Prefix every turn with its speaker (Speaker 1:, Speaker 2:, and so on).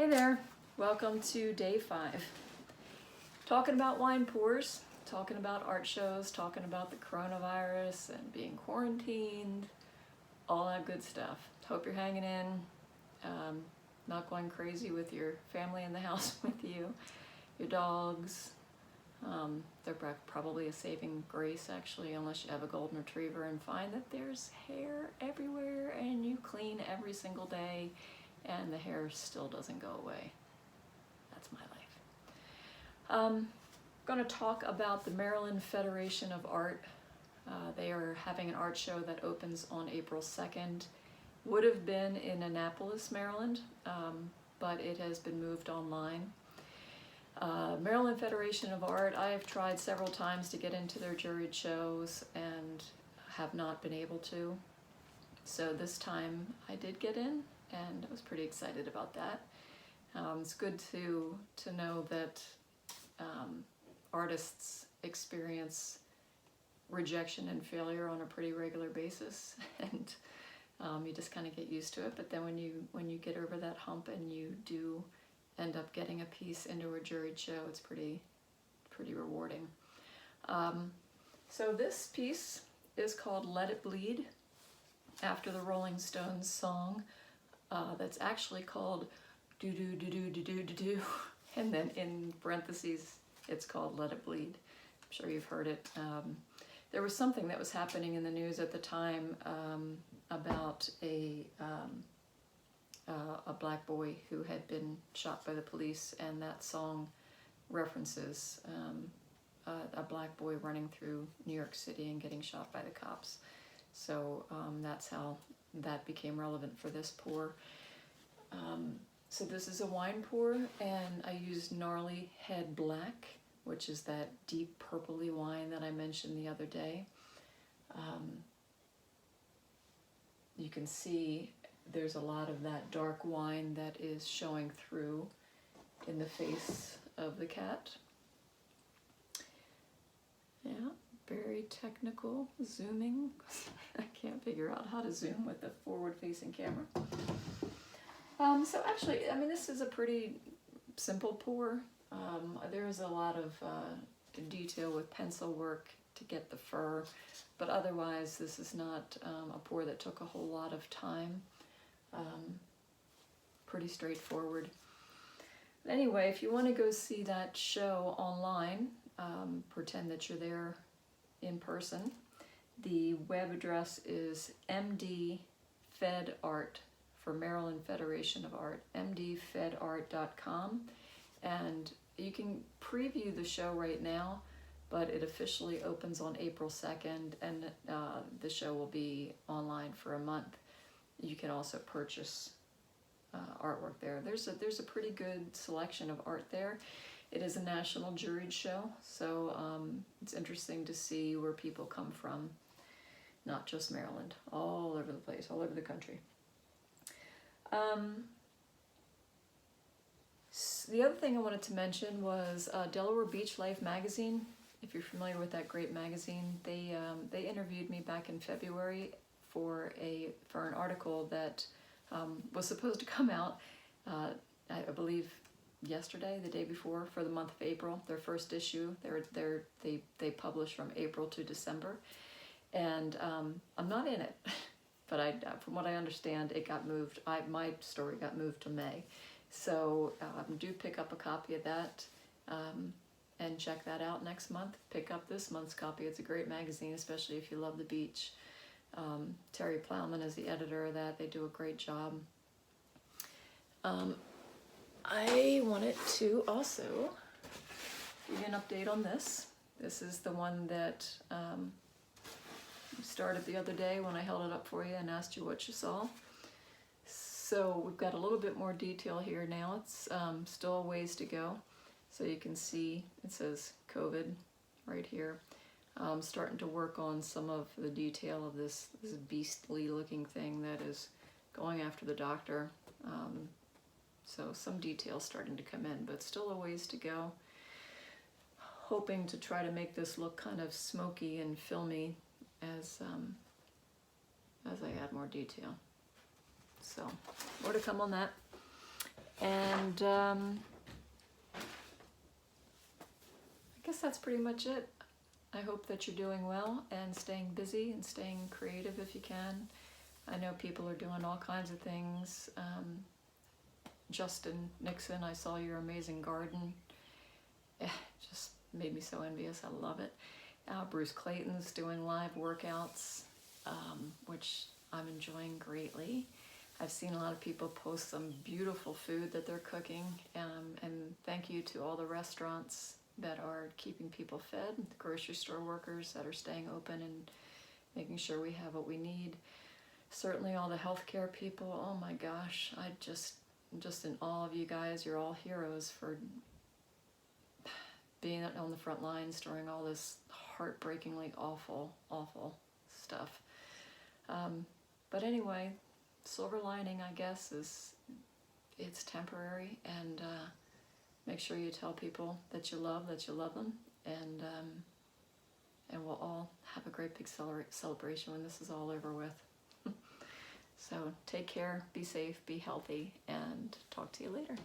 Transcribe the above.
Speaker 1: Hey there, welcome to day 5. Talking about wine pours, talking about art shows, talking about the coronavirus and being quarantined, all that good stuff. Hope you're hanging in, not going crazy with your family in the house with you, your dogs. They're probably a saving grace actually, unless you have a golden retriever and find that there's hair everywhere and you clean every single day and the hair still doesn't go away. That's my life. I'm going to talk about the Maryland Federation of Art. They are having an art show that opens on April 2nd. Would have been in Annapolis, Maryland, but it has been moved online. Maryland Federation of Art, I have tried several times to get into their juried shows and have not been able to. So this time I did get in, and I was pretty excited about that. It's good to know that artists experience rejection and failure on a pretty regular basis, and you just kind of get used to it. But then when you get over that hump and you do end up getting a piece into a juried show, it's pretty rewarding. So this piece is called Let It Bleed, after the Rolling Stones song. That's actually called do do do do do do do do, and then in parentheses it's called Let It Bleed. I'm sure you've heard it. There was something that was happening in the news at the time about a black boy who had been shot by the police, and that song references a black boy running through New York City and getting shot by the cops. So that's how that became relevant for this pour. So this is a wine pour, and I used Gnarly Head Black, which is that deep purpley wine that I mentioned the other day. You can see there's a lot of that dark wine that is showing through in the face of the cat. Yeah, very technical zooming. I can't figure out how to zoom with the forward-facing camera. So actually, I mean, this is a pretty simple pour. There is a lot of detail with pencil work to get the fur, but otherwise this is not a pour that took a whole lot of time. Pretty straightforward. Anyway, if you want to go see that show online, pretend that you're there in person. The web address is mdfedart for Maryland Federation of Art, mdfedart.com, and you can preview the show right now, but it officially opens on April 2nd, and the show will be online for a month. You can also purchase artwork there. There's a pretty good selection of art there. It is a national juried show, so it's interesting to see where people come from, not just Maryland, all over the place, all over the country. The other thing I wanted to mention was Delaware Beach Life magazine. If you're familiar with that great magazine, they interviewed me back in February for an article that was supposed to come out, I believe yesterday, the day before, for the month of April. Their first issue. They publish from April to December, and I'm not in it, but from what I understand, it got moved. My story got moved to May, so do pick up a copy of that and check that out next month. Pick up this month's copy. It's a great magazine, especially if you love the beach. Terry Plowman is the editor of that. They do a great job. I wanted to also give you an update on this. This is the one that started the other day when I held it up for you and asked you what you saw. So we've got a little bit more detail here now. It's still a ways to go. So you can see it says COVID right here. I'm starting to work on some of the detail of this beastly looking thing that is going after the doctor. So some details starting to come in, but still a ways to go. Hoping to try to make this look kind of smoky and filmy as I add more detail. So more to come on that. And And I guess that's pretty much it. I hope that you're doing well and staying busy and staying creative if you can. I know people are doing all kinds of things. Justin Nixon, I saw your amazing garden. Just made me so envious. I love it. Bruce Clayton's doing live workouts, which I'm enjoying greatly. I've seen a lot of people post some beautiful food that they're cooking, and thank you to all the restaurants that are keeping people fed, the grocery store workers that are staying open and making sure we have what we need. Certainly all the healthcare people, oh my gosh, I just in awe of you guys. You're all heroes for being on the front lines during all this heartbreakingly awful stuff. But anyway, silver lining, I guess, is it's temporary, and make sure you tell people that you love them, and we'll all have a great big celebration when this is all over with. So take care, be safe, be healthy, and talk to you later.